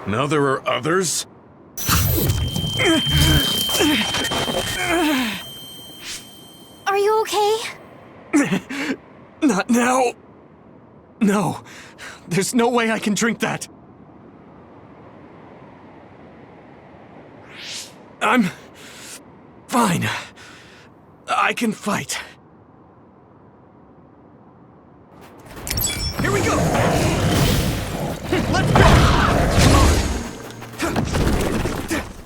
Now there are others? Are you okay? Not now. No. There's no way I can drink that. I'm fine. I can fight. Here we go! Let's go!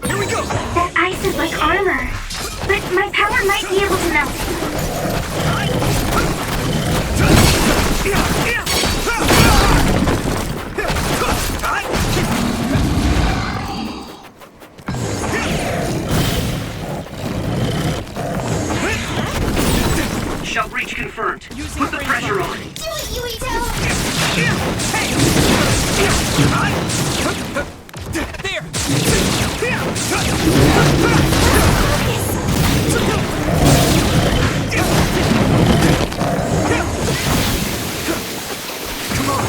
Here we go! That ice is like armor, but my power might be able to melt. Shell breach confirmed. Put the pressure on. Do it, Yuito! There! Come on!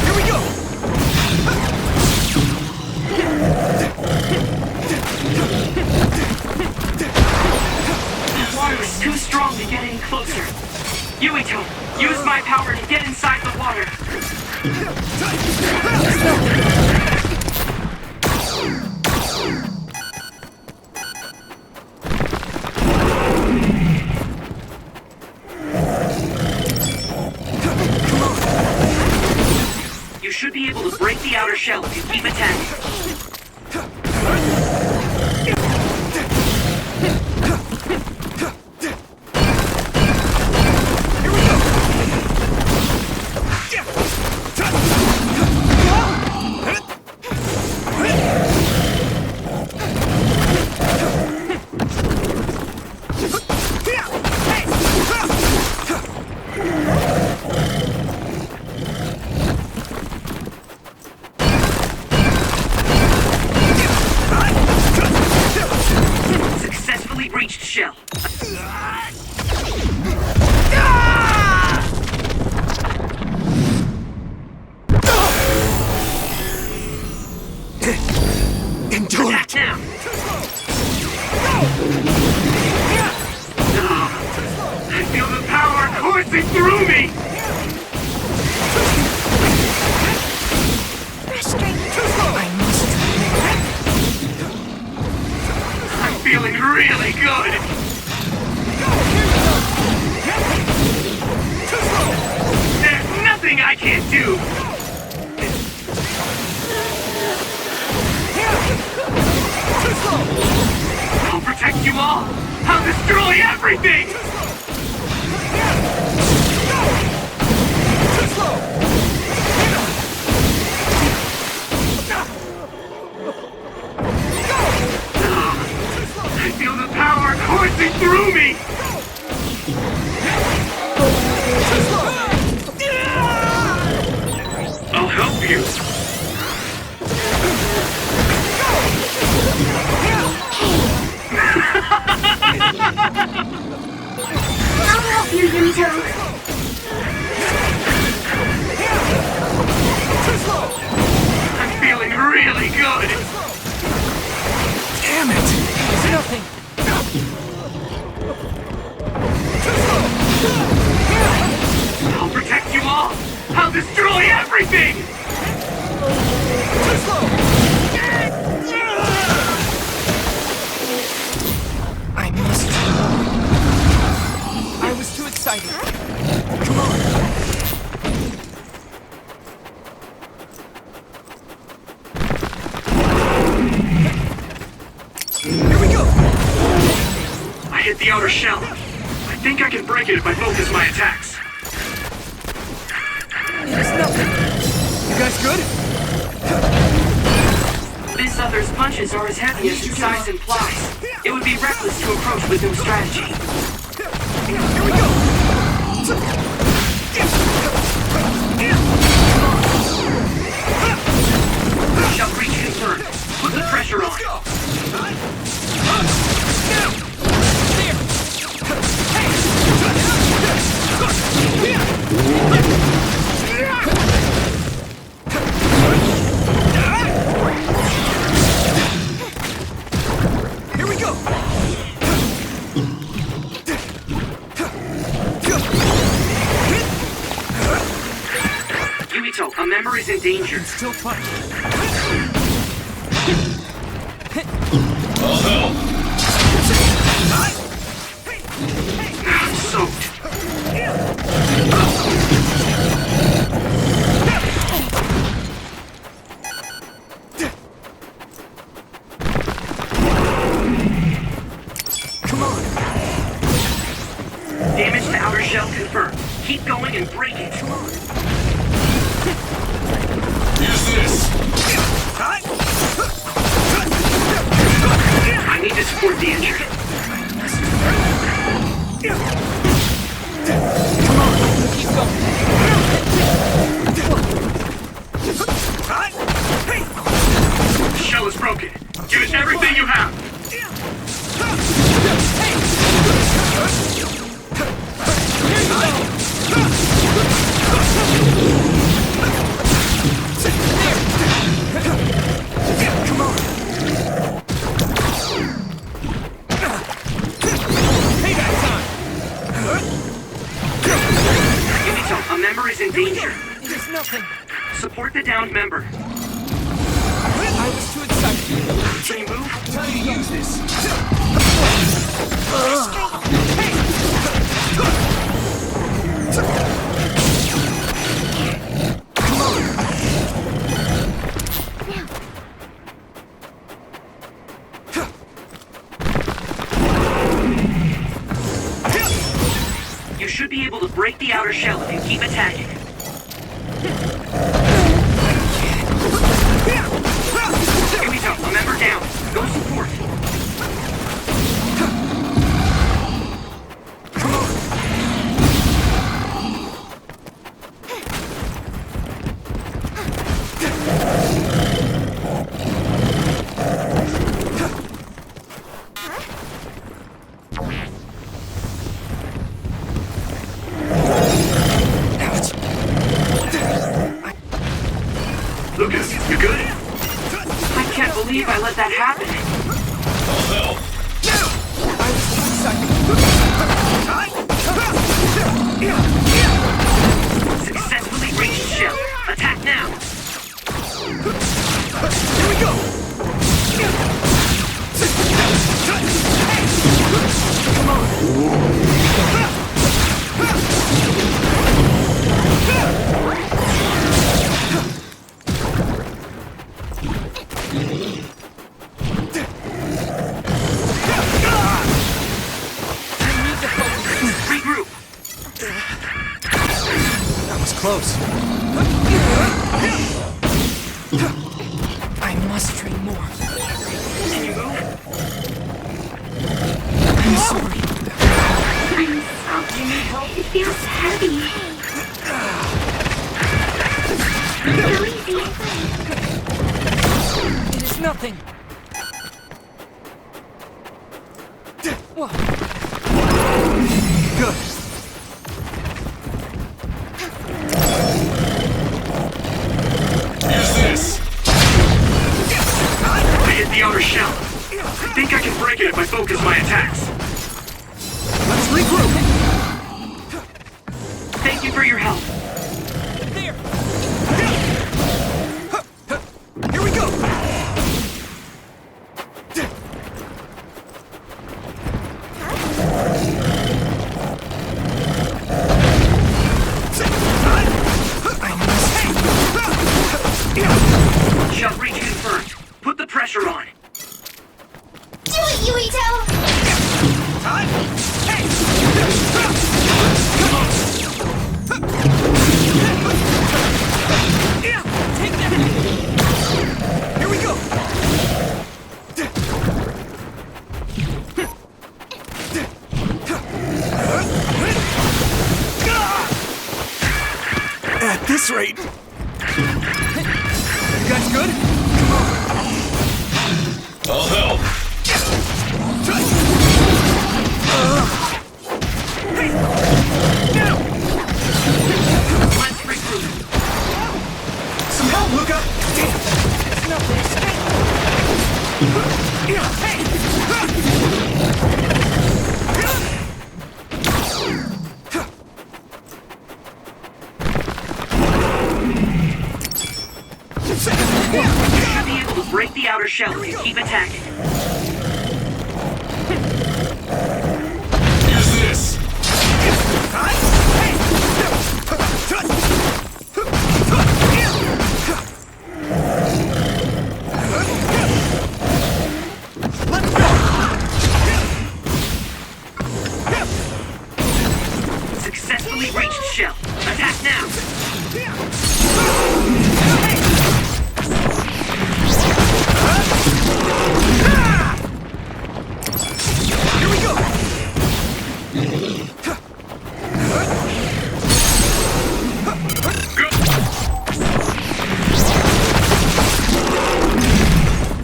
Here we go! The water is too strong to get any closer. Yuito, use my power to get inside the water. You should be able to break the outer shell if you keep attacking. Successfully breached shell. Endure Attack it! now. I feel the power coursing through me. I'm feeling really good. There's nothing I can't do. I'll protect you all. I'll destroy everything. I feel the power coursing through me. I'll help you. I'll help you, Yuito. I'm feeling really good. Damn it! It's nothing! I'll protect you all. I'll destroy everything. I must. I was too excited. Come on! Here we go! I hit the outer shell. I think I can break it if I focus my attacks. There's nothing. You guys good? This other's punches are as heavy as its size implies. It would be reckless to approach with no strategy. Here we go! Come on! danger. Still fight. I'll help. I'm soaked. Come on. Damage to outer shell confirmed. Keep going and break it. Come on. Use this. I need to support the injured. Come on. Keep going. The shell is broken. Give it everything you have. Come on. Payback time. Unito, a member is in danger. There's nothing. Support the downed member. I was too excited. Can you move? Time to use this. Come on. You should be able to break the outer shell if you keep attacking. Unito, a member down. Go support. Come on. Lucas, you good? I can't believe I let that happen. I'll help. I was too excited. Successfully reached shell. Attack now. Here we go. Come on. Regroup. That was close. I must train more. Can you move? I'm sorry. It feels heavy. Go easy. It is nothing. Whoa. Good. Use this. I hit the outer shell. I think I can break it if I focus my attacks. Let's regroup. Thank you for your help. There. Here we go. Shell breach confirmed. Put the pressure on. Do it, Yuito! Take that. Here we go. At this rate. You guys good? Come on. I'll help. Let's regroup. Some help, Luca. Damn. It's nothing. outer shell if you keep attacking. Use this! Successfully reached shell. Attack now! Here we go!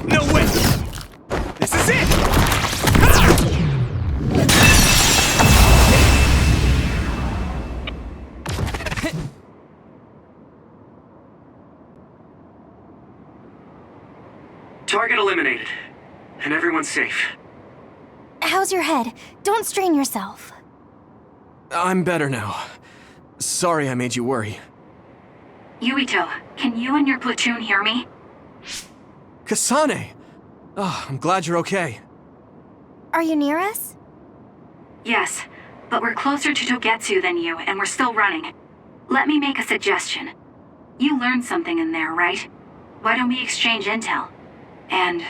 No way! This is it! Target eliminated. And everyone's safe. How's your head? Don't strain yourself. I'm better now. Sorry I made you worry. Yuito, can you and your platoon hear me? Kasane! Oh, I'm glad you're okay. Are you near us? Yes, but we're closer to Togetsu than you, and we're still running. Let me make a suggestion. You learned something in there, right? Why don't we exchange intel? And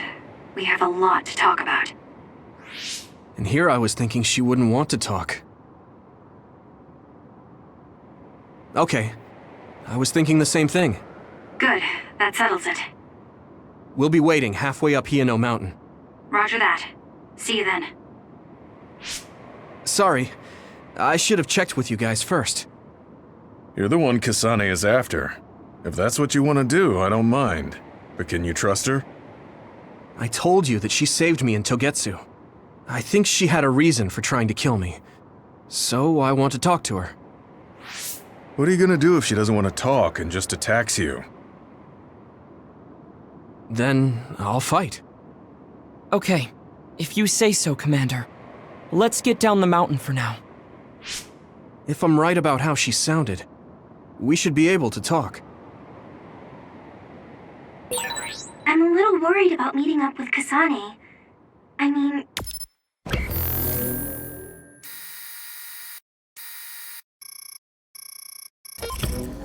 we have a lot to talk about. And here I was thinking she wouldn't want to talk. Okay. I was thinking the same thing. Good, that settles it. We'll be waiting halfway up Hiyano Mountain. Roger that. See you then. Sorry. I should have checked with you guys first. You're the one Kasane is after. If that's what you want to do, I don't mind. But can you trust her? I told you that she saved me in Togetsu. I think she had a reason for trying to kill me. So I want to talk to her. What are you gonna do if she doesn't want to talk and just attacks you? Then I'll fight. Okay, if you say so, Commander. Let's get down the mountain for now. If I'm right about how she sounded, we should be able to talk. I'm a little worried about meeting up with Kasane. I mean...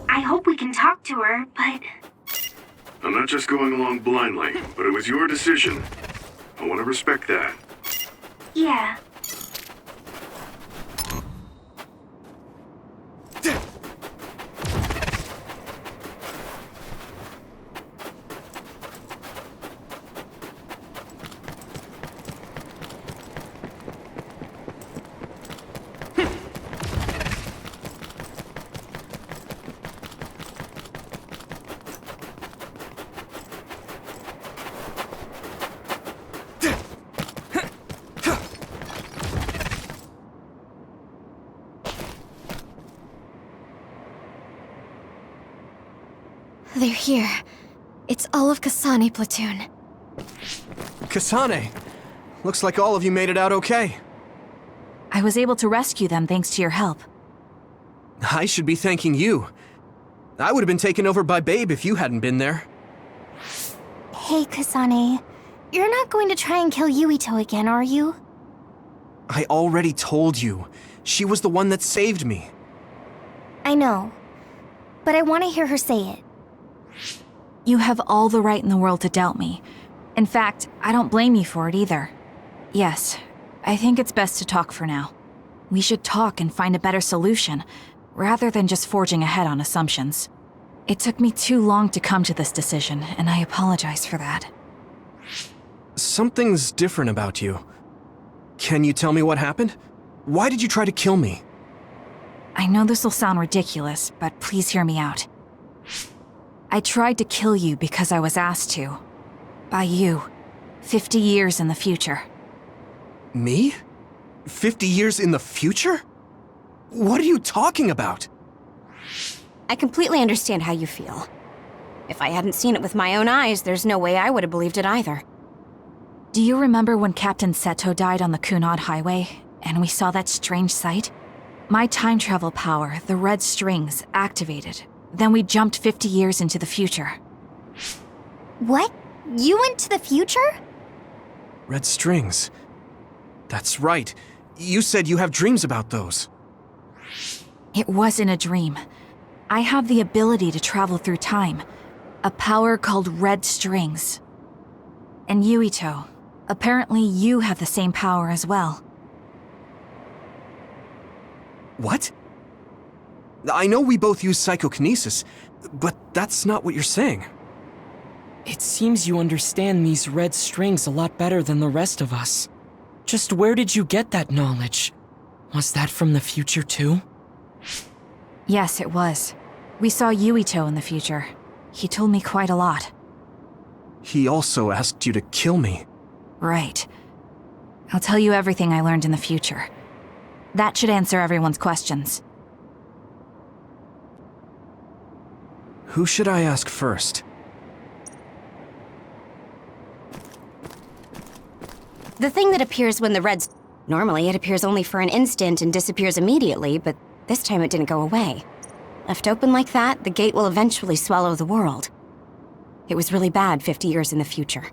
I hope we can talk to her, but... I'm not just going along blindly, but it was your decision. I want to respect that. yeah. They're here. It's all of Kasane platoon. Kasane! Looks like all of you made it out okay. I was able to rescue them thanks to your help. I should be thanking you. I would have been taken over by Babe if you hadn't been there. Hey, Kasane. You're not going to try and kill Yuito again, are you? I already told you. She was the one that saved me. I know. But I want to hear her say it. You have all the right in the world to doubt me. In fact, I don't blame you for it either. Yes, I think it's best to talk for now. We should talk and find a better solution, rather than just forging ahead on assumptions. It took me too long to come to this decision, and I apologize for that. Something's different about you. Can you tell me what happened? Why did you try to kill me? I know this will sound ridiculous, but please hear me out. I tried to kill you because I was asked to. By you. 50 years in the future. Me? 50 years in the future? What are you talking about? I completely understand how you feel. If I hadn't seen it with my own eyes, there's no way I would have believed it either. Do you remember when Captain Seto died on the Kunad Highway, and we saw that strange sight? My time travel power, the red strings, activated. Then we jumped 50 years into the future. What? You went to the future? Red strings. That's right. You said you have dreams about those. It wasn't a dream. I have the ability to travel through time. A power called red strings. And Yuito, apparently you have the same power as well. What? I know we both use psychokinesis, but that's not what you're saying. It seems you understand these red strings a lot better than the rest of us. Just where did you get that knowledge? Was that from the future too? Yes, it was. We saw Yuito in the future. He told me quite a lot. He also asked you to kill me. Right. I'll tell you everything I learned in the future. That should answer everyone's questions. Who should I ask first? The thing that appears when the reds... Normally, it appears only for an instant and disappears immediately, but this time it didn't go away. Left open like that, the gate will eventually swallow the world. It was really bad 50 years in the future.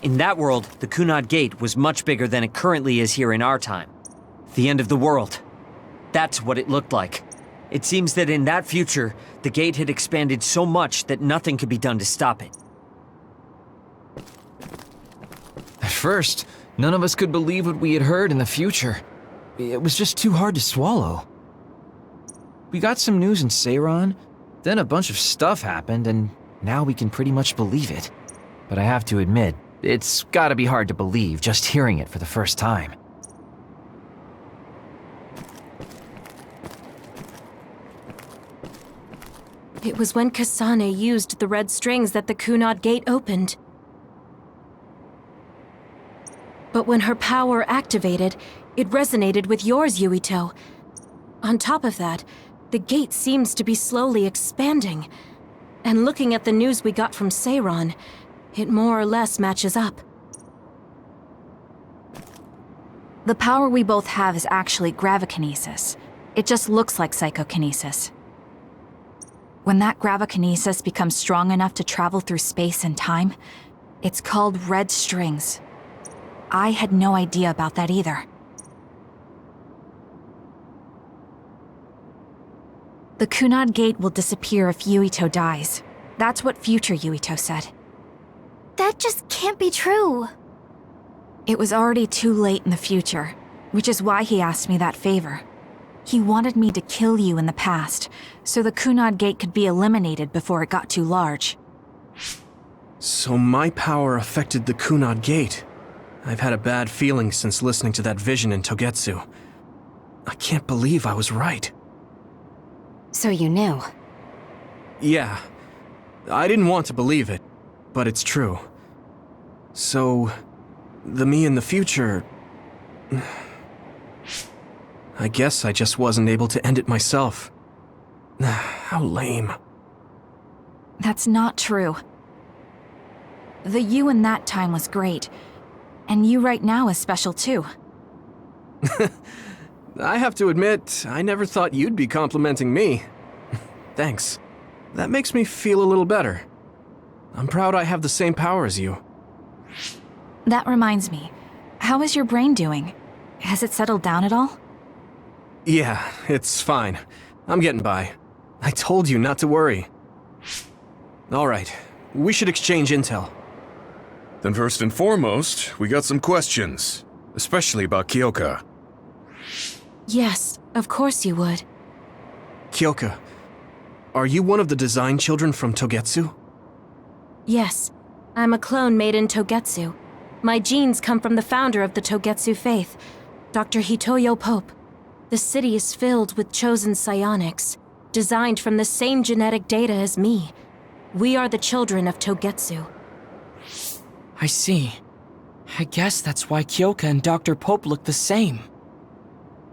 In that world, the Kunad Gate was much bigger than it currently is here in our time. The end of the world. That's what it looked like. It seems that in that future, the gate had expanded so much that nothing could be done to stop it. At first, none of us could believe what we had heard in the future. It was just too hard to swallow. We got some news in Seiran, then a bunch of stuff happened, and now we can pretty much believe it. But I have to admit, it's gotta be hard to believe just hearing it for the first time. It was when Kasane used the red strings that the Kunad Gate opened. But when her power activated, it resonated with yours, Yuito. On top of that, the gate seems to be slowly expanding. And looking at the news we got from Seiran, it more or less matches up. The power we both have is actually gravikinesis. It just looks like psychokinesis. When that gravikinesis becomes strong enough to travel through space and time, it's called red strings. I had no idea about that either. The Kunad Gate will disappear if Yuito dies. That's what future Yuito said. That just can't be true. It was already too late in the future, which is why he asked me that favor. He wanted me to kill you in the past, so the Kunad Gate could be eliminated before it got too large. So my power affected the Kunad Gate. I've had a bad feeling since listening to that vision in Togetsu. I can't believe I was right. So you knew? Yeah. I didn't want to believe it, but it's true. So, the me in the future... I guess I just wasn't able to end it myself. How lame. That's not true. The you in that time was great, and you right now is special too. I have to admit, I never thought you'd be complimenting me. Thanks. That makes me feel a little better. I'm proud I have the same power as you. That reminds me, how is your brain doing? Has it settled down at all? Yeah, it's fine. I'm getting by. I told you not to worry. Alright, we should exchange intel. Then first and foremost, we got some questions, especially about Kyoka. Yes, of course you would. Kyoka, are you one of the design children from Togetsu? Yes, I'm a clone made in Togetsu. My genes come from the founder of the Togetsu faith, Dr. Hitoyo Pope. The city is filled with chosen psionics, designed from the same genetic data as me. We are the children of Togetsu. I see. I guess that's why Kyoka and Dr. Pope look the same.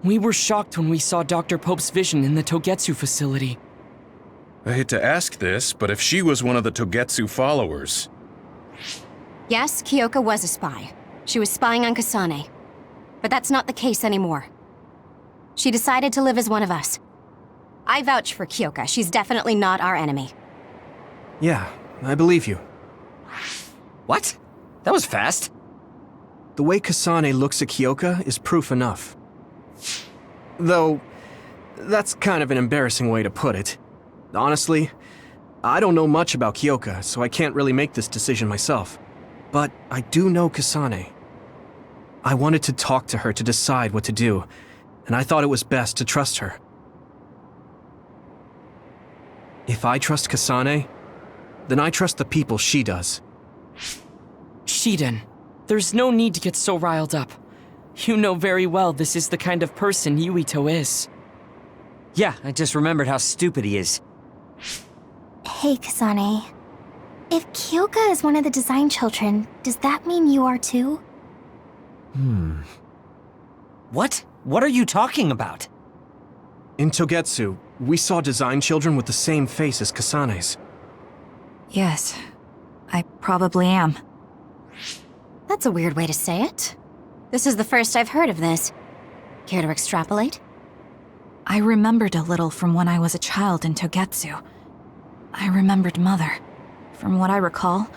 We were shocked when we saw Dr. Pope's vision in the Togetsu facility. I hate to ask this, but if she was one of the Togetsu followers... Yes, Kyoka was a spy. She was spying on Kasane. But that's not the case anymore. She decided to live as one of us. I vouch for Kyoka. She's definitely not our enemy. Yeah, I believe you. What? That was fast. The way Kasane looks at Kyoka is proof enough. Though, that's kind of an embarrassing way to put it. Honestly, I don't know much about Kyoka, so I can't really make this decision myself. But I do know Kasane. I wanted to talk to her to decide what to do, and I thought it was best to trust her. If I trust Kasane, then I trust the people she does. Shiden, there's no need to get so riled up. You know very well this is the kind of person Yuito is. Yeah, I just remembered how stupid he is. Hey, Kasane. If Kyoka is one of the design children, does that mean you are too? What? What are you talking about? In Togetsu, we saw design children with the same face as Kasane's. Yes, I probably am. That's a weird way to say it. This is the first I've heard of this. Care to extrapolate? I remembered a little from when I was a child in Togetsu. I remembered Mother. From what I recall,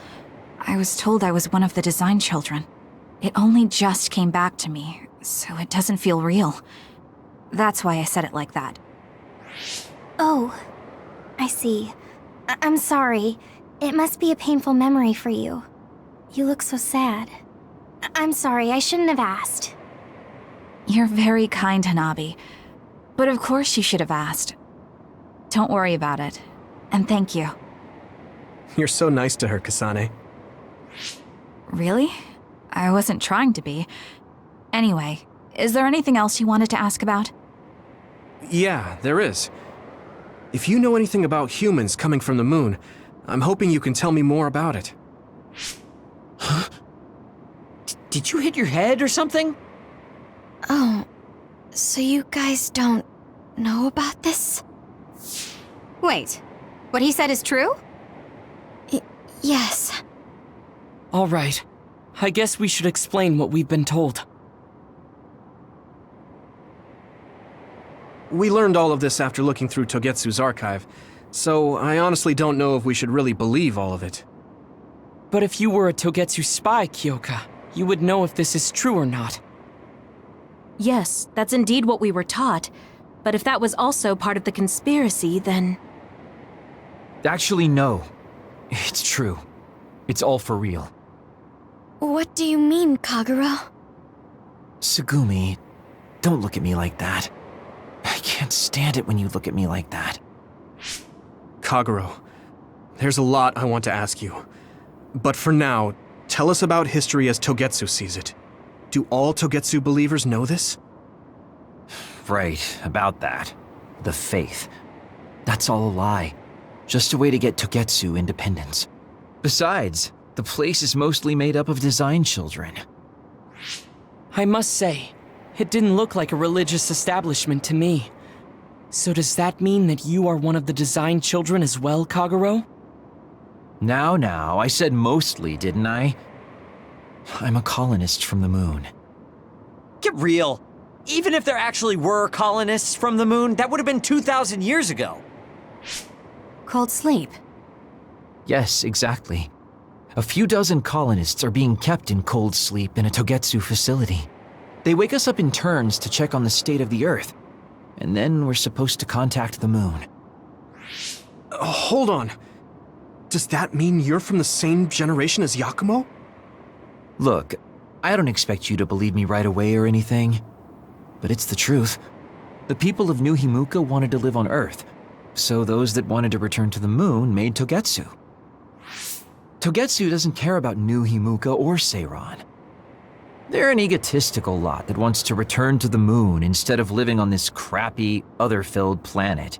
I was told I was one of the design children. It only just came back to me, so it doesn't feel real. That's why I said it like that. Oh, I see. I'm sorry. It must be a painful memory for you. You look so sad. I'm sorry, I shouldn't have asked. You're very kind, Hanabi. But of course you should have asked. Don't worry about it. And thank you. You're so nice to her, Kasane. Really? I wasn't trying to be. Anyway, is there anything else you wanted to ask about? Yeah, there is. If you know anything about humans coming from the moon, I'm hoping you can tell me more about it. Huh? Did you hit your head or something? Oh, so you guys don't know about this? Wait, what he said is true? Yes. All right. I guess we should explain what we've been told. We learned all of this after looking through Togetsu's archive, so I honestly don't know if we should really believe all of it. But if you were a Togetsu spy, Kyoka, you would know if this is true or not. Yes, that's indeed what we were taught. But if that was also part of the conspiracy, then... Actually, no. It's true. It's all for real. What do you mean, Kagura? Tsugumi, don't look at me like that. I can't stand it when you look at me like that. Kaguro, there's a lot I want to ask you. But for now, tell us about history as Togetsu sees it. Do all Togetsu believers know this? Right, about that. The faith. That's all a lie. Just a way to get Togetsu independence. Besides, the place is mostly made up of design children. I must say, it didn't look like a religious establishment to me. So does that mean that you are one of the design children as well, Kaguro? Now, I said mostly, didn't I? I'm a colonist from the moon. Get real. Even if there actually were colonists from the moon, that would have been 2,000 years ago. Cold sleep. Yes, exactly. A few dozen colonists are being kept in cold sleep in a Togetsu facility. They wake us up in turns to check on the state of the Earth, and then we're supposed to contact the moon. Hold on. Does that mean you're from the same generation as Yakumo? Look, I don't expect you to believe me right away or anything, but it's the truth. The people of New Himuka wanted to live on Earth, so those that wanted to return to the moon made Togetsu. Togetsu doesn't care about New Himuka or Seiran. They're an egotistical lot that wants to return to the moon instead of living on this crappy, other-filled planet.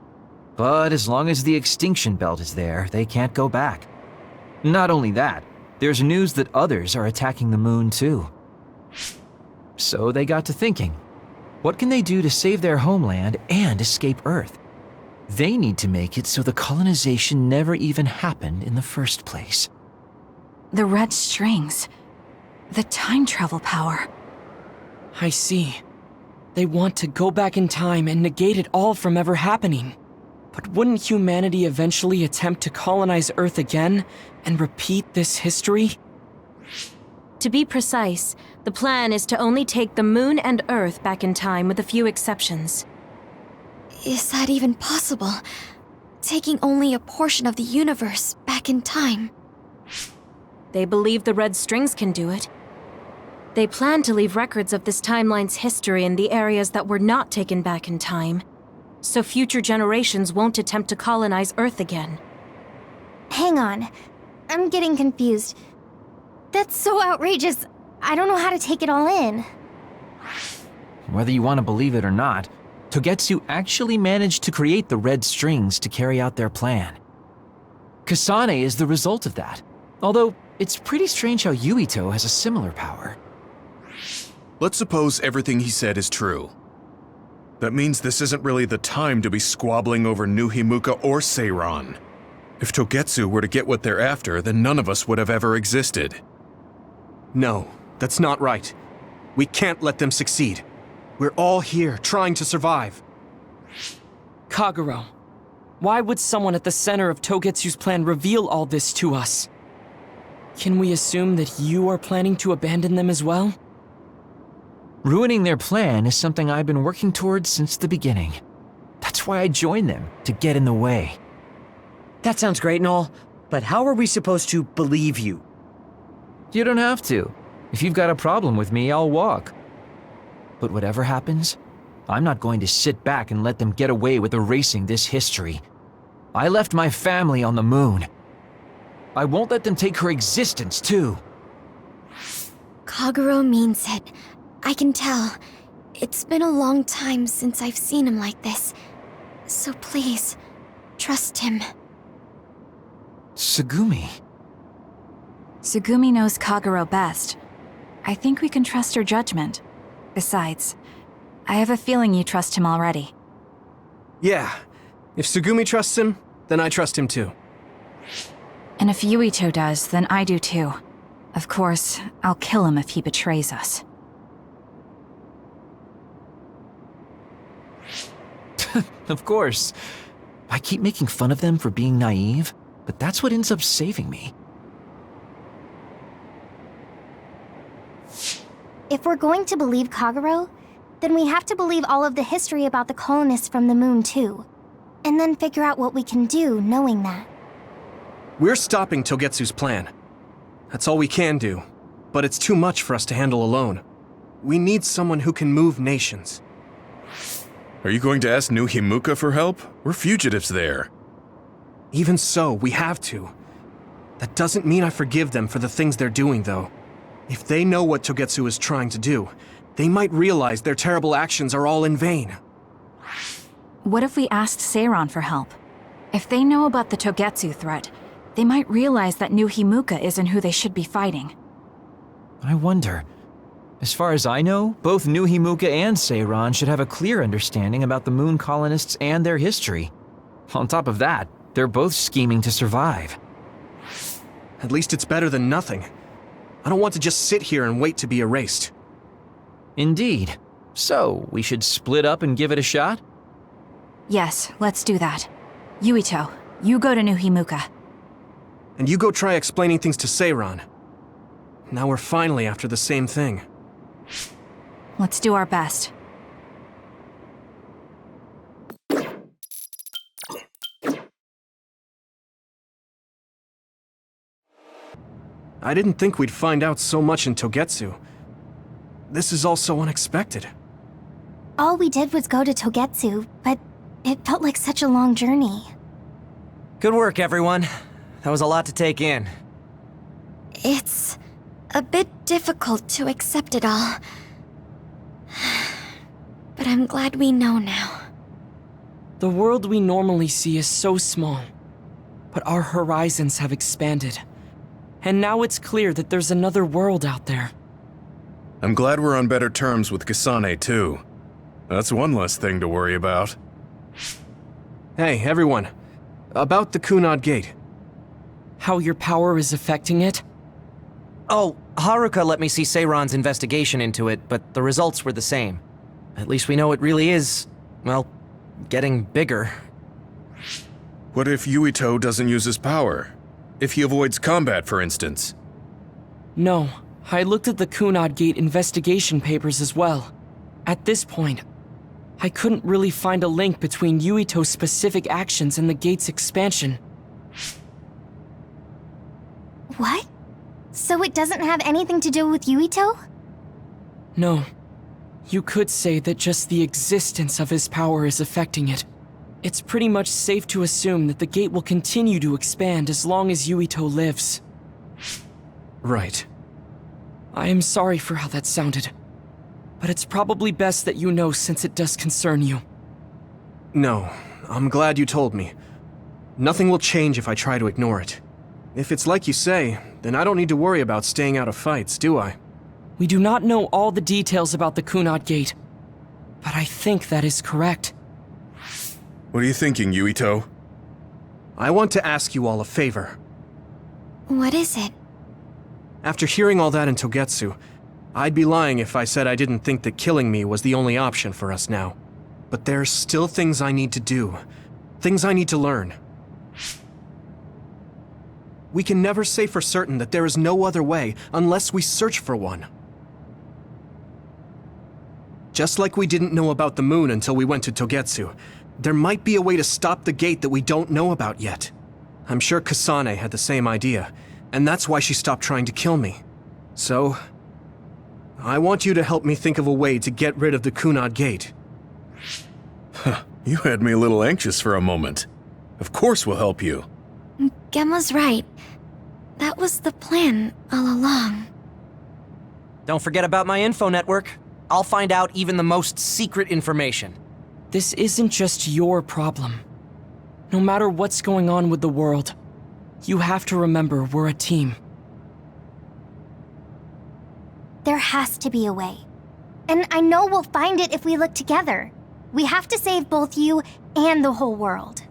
But as long as the extinction belt is there, they can't go back. Not only that, there's news that others are attacking the moon too. So they got to thinking, what can they do to save their homeland and escape Earth? They need to make it so the colonization never even happened in the first place. The red strings. The time travel power. I see. They want to go back in time and negate it all from ever happening. But wouldn't humanity eventually attempt to colonize Earth again and repeat this history? To be precise, the plan is to only take the Moon and Earth back in time with a few exceptions. Is that even possible? Taking only a portion of the universe back in time? They believe the Red Strings can do it. They plan to leave records of this timeline's history in the areas that were not taken back in time, so future generations won't attempt to colonize Earth again. Hang on. I'm getting confused. That's so outrageous. I don't know how to take it all in. Whether you want to believe it or not, Togetsu actually managed to create the Red Strings to carry out their plan. Kasane is the result of that, although it's pretty strange how Yuito has a similar power. Let's suppose everything he said is true. That means this isn't really the time to be squabbling over New Himuka or Seiran. If Togetsu were to get what they're after, then none of us would have ever existed. No, that's not right. We can't let them succeed. We're all here, trying to survive. Kagero, why would someone at the center of Togetsu's plan reveal all this to us? Can we assume that you are planning to abandon them as well? Ruining their plan is something I've been working towards since the beginning. That's why I joined them, to get in the way. That sounds great and all, but how are we supposed to believe you? You don't have to. If you've got a problem with me, I'll walk. But whatever happens, I'm not going to sit back and let them get away with erasing this history. I left my family on the moon. I won't let them take her existence, too. Kagero means it. I can tell. It's been a long time since I've seen him like this. So please, trust him. Tsugumi. Tsugumi knows Kagero best. I think we can trust her judgment. Besides, I have a feeling you trust him already. Yeah, if Tsugumi trusts him, then I trust him too. And if Yuito does, then I do too. Of course, I'll kill him if he betrays us. Of course. I keep making fun of them for being naive, but that's what ends up saving me. If we're going to believe Kagero, then we have to believe all of the history about the colonists from the moon too. And then figure out what we can do knowing that. We're stopping Togetsu's plan. That's all we can do, but it's too much for us to handle alone. We need someone who can move nations. Are you going to ask New Himuka for help? We're fugitives there. Even so, we have to. That doesn't mean I forgive them for the things they're doing, though. If they know what Togetsu is trying to do, they might realize their terrible actions are all in vain. What if we asked Seiran for help? If they know about the Togetsu threat, they might realize that New Himuka isn't who they should be fighting. I wonder. As far as I know, both New Himuka and Seiran should have a clear understanding about the moon colonists and their history. On top of that, they're both scheming to survive. At least it's better than nothing. I don't want to just sit here and wait to be erased. Indeed. So, we should split up and give it a shot? Yes, let's do that. Yuito, you go to New Himuka. And you go try explaining things to Seiran. Now we're finally after the same thing. Let's do our best. I didn't think we'd find out so much in Togetsu. This is all so unexpected. All we did was go to Togetsu, but it felt like such a long journey. Good work, everyone. That was a lot to take in. It's a bit difficult to accept it all. But I'm glad we know now. The world we normally see is so small, but our horizons have expanded. And now it's clear that there's another world out there. I'm glad we're on better terms with Kasane, too. That's one less thing to worry about. Hey, everyone. About the Kunad Gate. How your power is affecting it? Oh, Haruka let me see Seiran's investigation into it, but the results were the same. At least we know it really is, well, getting bigger. What if Yuito doesn't use his power? If he avoids combat, for instance? No, I looked at the Kunad Gate investigation papers as well. At this point, I couldn't really find a link between Yuito's specific actions and the gate's expansion. What? So it doesn't have anything to do with Yuito? No. You could say that just the existence of his power is affecting it. It's pretty much safe to assume that the gate will continue to expand as long as Yuito lives. Right. I am sorry for how that sounded, but it's probably best that you know since it does concern you. No, I'm glad you told me. Nothing will change if I try to ignore it. If it's like you say, then I don't need to worry about staying out of fights, do I? We do not know all the details about the Kunad Gate, but I think that is correct. What are you thinking, Yuito? I want to ask you all a favor. What is it? After hearing all that in Togetsu, I'd be lying if I said I didn't think that killing me was the only option for us now. But there's still things I need to do. Things I need to learn. We can never say for certain that there is no other way unless we search for one. Just like we didn't know about the moon until we went to Togetsu, there might be a way to stop the gate that we don't know about yet. I'm sure Kasane had the same idea, and that's why she stopped trying to kill me. So, I want you to help me think of a way to get rid of the Kunad Gate. You had me a little anxious for a moment. Of course we'll help you. Gemma's right. That was the plan all along. Don't forget about my info network. I'll find out even the most secret information. This isn't just your problem. No matter what's going on with the world, you have to remember we're a team. There has to be a way. And I know we'll find it if we look together. We have to save both you and the whole world.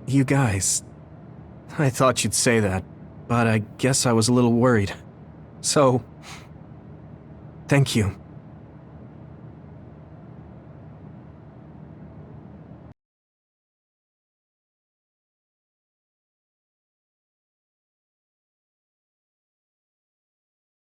You guys... I thought you'd say that, but I guess I was a little worried. So... thank you.